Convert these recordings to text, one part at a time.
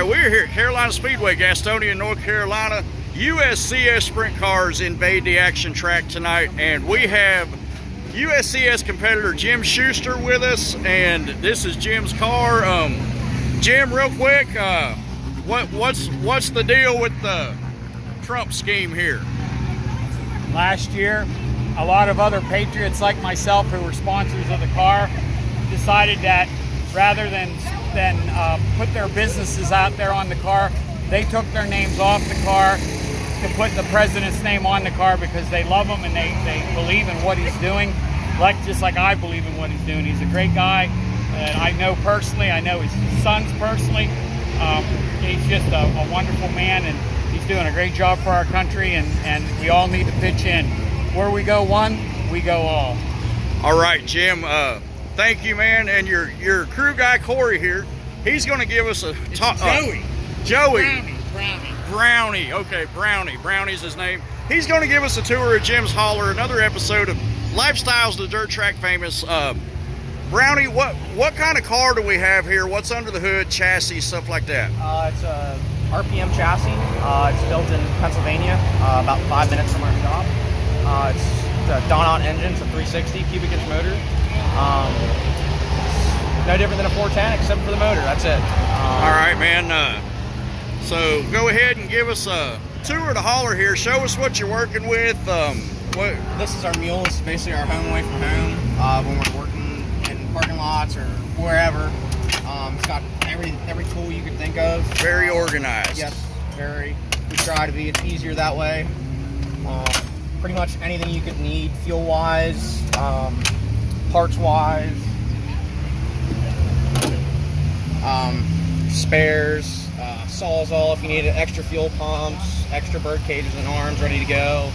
right, we're here at Carolina Speedway, Gastonia, North Carolina. USCS Sprint Cars invade the action track tonight, and we have USCS competitor Jim Schuster with us, and this is Jim's car. Jim, real quick, what's the deal with the Trump scheme here? Last year, a lot of other patriots like myself who were sponsors of the car decided that rather than put their businesses out there on the car, they took their names off the car to put the president's name on the car because they love him and they believe in what he's doing, just like I believe in what he's doing. He's a great guy that I know personally. I know his sons personally. He's just a wonderful man, and he's doing a great job for our country, and we all need to pitch in. Where we go one, we go all. All right, Jim, thank you, man. And your crew guy, Corey, here, he's going to give us a talk. Joey. Brownie. Okay, Brownie. Brownie's his name. He's going to give us a tour of Jim's Hauler, another episode of Lifestyles the Dirt Track Famous. Brownie, what kind of car do we have here? What's under the hood, chassis, stuff like that? It's a RPM chassis. It's built in Pennsylvania, about 5 minutes from our shop. It's a Donut engine, it's a 360 cubic inch motor. It's no different than a 410 except for the motor. That's it. All right, man. So go ahead and give us a tour of the hauler here. Show us what you're working with. This is our mule. This is basically our home away from home when we're working in parking lots or wherever. It's got every tool you could think of. Very organized. Yes, very. We try to be. It's easier that way. Pretty much anything you could need, fuel-wise, parts-wise, spares. Sawzall if you need extra fuel pumps, extra bird cages and arms ready to go.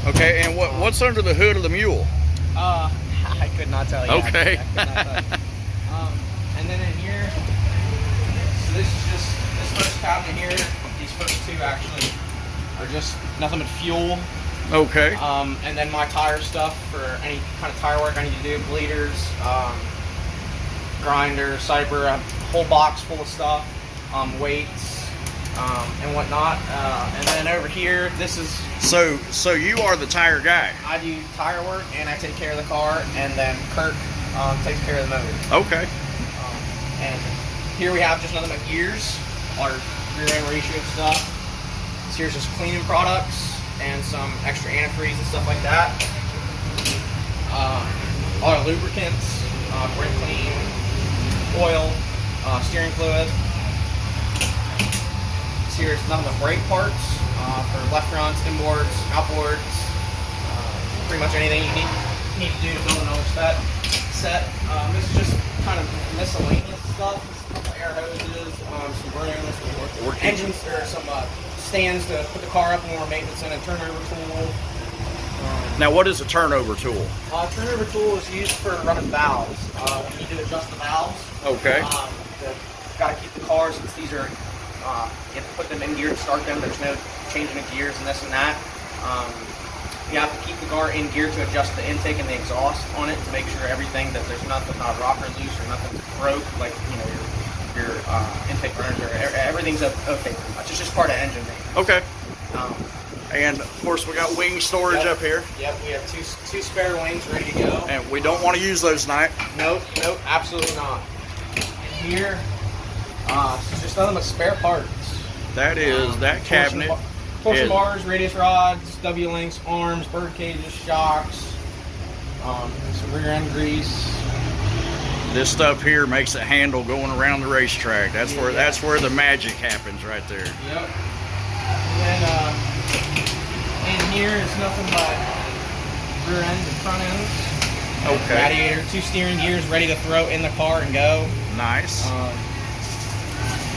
Okay, and what's under the hood of the mule? I could not tell you. Okay. I could not tell you. And then in here, so this is just this first cabinet here. These first two actually are just nothing but fuel. Okay. And then my tire stuff for any kind of tire work I need to do, bleeders, grinder, cyber, a whole box full of stuff, weights. And whatnot, and then over here, this is... So you are the tire guy? I do tire work, and I take care of the car, and then Kirk takes care of the motor. Okay. And here we have just nothing but gears, our rear end ratio stuff. So here's just cleaning products, and some extra antifreeze and stuff like that. All our lubricants, brake clean, oil, steering fluid. Here's nothing but brake parts for left fronts, inboards, outboards, pretty much anything you need to do to build another set. This is just kind of miscellaneous stuff. A couple air hoses, some brooms, engines, or some stands to put the car up when we're maintenance in, a turnover tool. Now, what is a turnover tool? Turnover tool is used for running valves. We need to adjust the valves. Okay. Got to keep the cars, since these are you have to put them in gear to start them. There's no changing of gears and this and that. You have to keep the car in gear to adjust the intake and the exhaust on it to make sure everything, that there's nothing, not a rocker loose or nothing broke, like your intake burners or everything's okay pretty much. It's just part of engine maintenance. Okay. And of course we got wing storage up here. Yep, we have two spare wings ready to go. And we don't want to use those tonight. Nope, absolutely not. Here. It's just nothing but spare parts. That is, that cabinet torsion bars, radius rods, W-links, arms, bird cages, shocks, some rear end grease. This stuff here makes a handle going around the racetrack. That's where the magic happens right there. Yep. And then in here is nothing but rear ends and front ends. Okay. Radiator, 2 steering gears ready to throw in the car and go. Nice.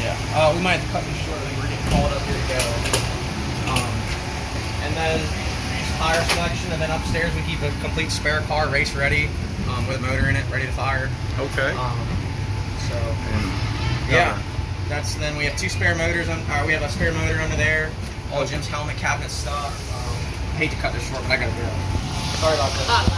Yeah. We might have to cut this short. I think we're getting called up here to go. And then tire selection, and then upstairs we keep a complete spare car race ready with a motor in it, ready to fire. Okay. Yeah. Then we have 2 spare motors. We have a spare motor under there. All Jim's helmet cabinet stuff. Hate to cut this short, but I gotta do it. Sorry about that.